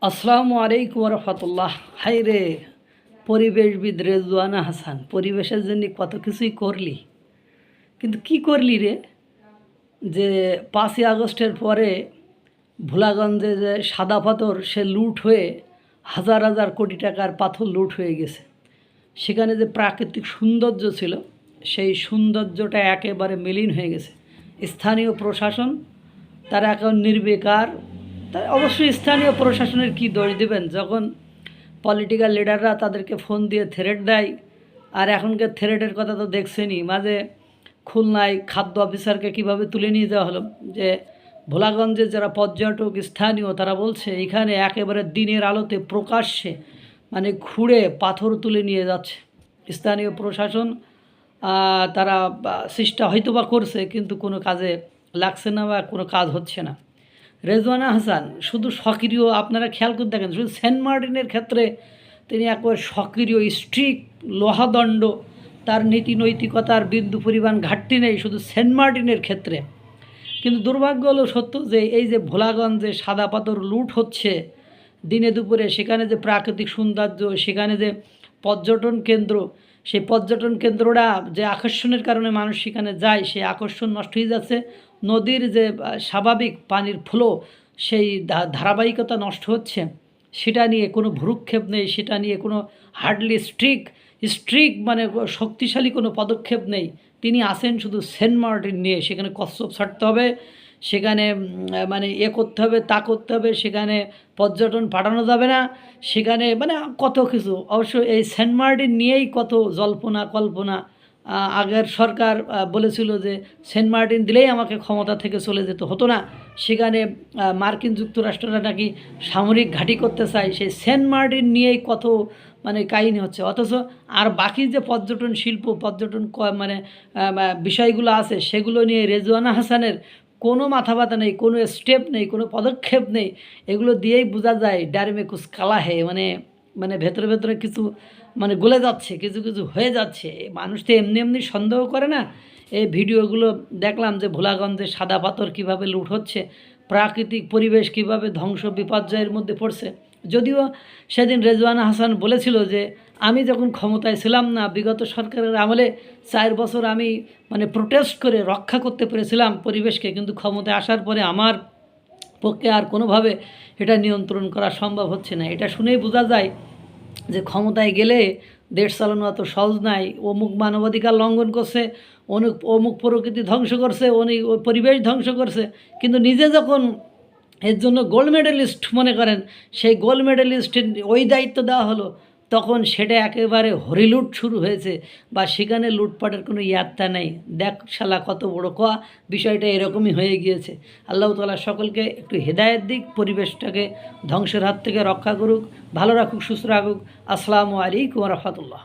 আসসালামু আলাইকুম রহমতুল্লাহ। হাই রে পরিবেশবিদ রেজওয়ানা হাসান, পরিবেশের জন্য কত কিছুই করলি, কিন্তু কি করলি রে? যে 5ই আগস্টের পরে ভোলাগঞ্জে যে সাদা পাথর সে লুট হয়ে হাজার হাজার কোটি টাকার পাথর লুট হয়ে গেছে। সেখানে যে প্রাকৃতিক সৌন্দর্য ছিল সেই সৌন্দর্যটা একেবারে মলিন হয়ে গেছে। স্থানীয় প্রশাসন তারা এখন নির্বিকার। তাই অবশ্যই স্থানীয় প্রশাসনের কি দোষ দেবেন যখন পলিটিক্যাল লিডাররা তাদেরকে ফোন দিয়ে থ্রেট দেয়। আর এখনকার থ্রেটের কথা তো দেখছেনই, মাঝে খুলনায় খাদ্য অফিসারকে কিভাবে তুলে নিয়ে যাওয়া হলো। যে ভোলাগঞ্জে যারা পর্যটক স্থানীয় তারা বলছে এখানে একেবারে দিনের আলোতে প্রকাশ্যে মানে ঘুরে পাথর তুলে নিয়ে যাচ্ছে। স্থানীয় প্রশাসন তারা চেষ্টা হয়তো বা করছে, কিন্তু কোনো কাজে লাগছে না বা কোনো কাজ হচ্ছে না। রেজওয়ানা হাসান শুধু সক্রিয়, আপনারা খেয়াল করে দেখেন, শুধু সেন্ট মার্টিনের ক্ষেত্রে তিনি একবার সক্রিয়, স্ট্রিক্ট, লোহাদণ্ড, তার নীতি নৈতিকতার বিন্দু পরিমাণ ঘাটতি নেই শুধু সেন্ট মার্টিনের ক্ষেত্রে। কিন্তু দুর্ভাগ্য হলো সত্য যে এই যে ভোলাগঞ্জে সাদা পাথর লুট হচ্ছে দিনে দুপুরে, সেখানে যে প্রাকৃতিক সৌন্দর্য, সেখানে যে পর্যটন কেন্দ্র, সেই পর্যটন কেন্দ্রটা যে আকর্ষণের কারণে মানুষ সেখানে যায়, সেই আকর্ষণ নষ্ট হয়ে যাচ্ছে। নদীর যে স্বাভাবিক পানির ফ্লো, সেই ধারাবাহিকতা নষ্ট হচ্ছে। সেটা নিয়ে কোনো ভ্রুক্ষেপ নেই, সেটা নিয়ে কোনো হার্ডলি স্ট্রিক মানে শক্তিশালী কোনো পদক্ষেপ নেই। তিনি আসেন শুধু সেন্ট মার্টিন নিয়ে, সেখানে কচ্ছপ ছাড়তে হবে, সেখানে মানে করতে হবে, তা করতে হবে, সেখানে পর্যটন পাঠানো যাবে না, সেখানে মানে কত কিছু। অবশ্য এই সেন্ট মার্টিন নিয়েই কত জল্পনা কল্পনা। আগের সরকার বলেছিল যে সেন্ট মার্টিন দিলেই আমাকে ক্ষমতা থেকে চলে যেতে হতো না, সেখানে মার্কিন যুক্তরাষ্ট্ররা নাকি সামরিক ঘাঁটি করতে চায়। সেই সেন্ট মার্টিন নিয়েই কত মানে কাহিনী হচ্ছে। অথচ আর বাকি যে পর্যটন শিল্প, পর্যটন মানে বিষয়গুলো আছে, সেগুলো নিয়ে রেজওয়ানা হাসানের কোনো মাথা ব্যথা নেই, কোনো স্টেপ নেই, কোনো পদক্ষেপ নেই। এগুলো দিয়েই বোঝা যায় ডার মে কুছ কালা হে, মানে মানে ভেতরে ভেতরে কিছু মানে গলে যাচ্ছে, কিছু কিছু হয়ে যাচ্ছে। মানুষ তো এমনি এমনি সন্দেহ করে না। এই ভিডিওগুলো দেখলাম যে ভোলাগঞ্জে সাদা পাথর কীভাবে লুট হচ্ছে, প্রাকৃতিক পরিবেশ কীভাবে ধ্বংস বিপর্যয়ের মধ্যে পড়ছে। যদিও সেদিন রেজওয়ানা হাসান বলেছিল যে আমি যখন ক্ষমতায় ছিলাম না, বিগত সরকারের আমলে 4 বছর আমি মানে প্রোটেস্ট করে রক্ষা করতে পেরেছিলাম পরিবেশকে, কিন্তু ক্ষমতায় আসার পরে আমার পক্ষে আর কোনোভাবে এটা নিয়ন্ত্রণ করা সম্ভব হচ্ছে না। এটা শুনেই বোঝা যায় যে ক্ষমতায় গেলে দেশ চালানো এত সহজ নাই। অমুক মানবাধিকার লঙ্ঘন করছে, অমুক প্রকৃতি ধ্বংস করছে, পরিবেশ ধ্বংস করছে, কিন্তু নিজে যখন এর জন্য গোল্ড মেডেলিস্ট মনে করেন, সেই গোল্ড মেডেলিস্টের ওই দায়িত্ব দেওয়া হলো, তখন সেটা একেবারে হরিলুট শুরু হয়েছে, বা সেখানে লুটপাটের কোনো ইয়াত্তা নেই। দেখ শালা কত বড় বিষয়টা এরকমই হয়ে গিয়েছে। আল্লাহ তাআলা সকলকে একটু হেদায়েত দিক, পরিবেশটাকে ধ্বংসের হাত থেকে রক্ষা করুক, ভালো রাখুক, সুস্থ রাখুক। আসসালামু আলাইকুম ওয়া রাহমাতুল্লাহ।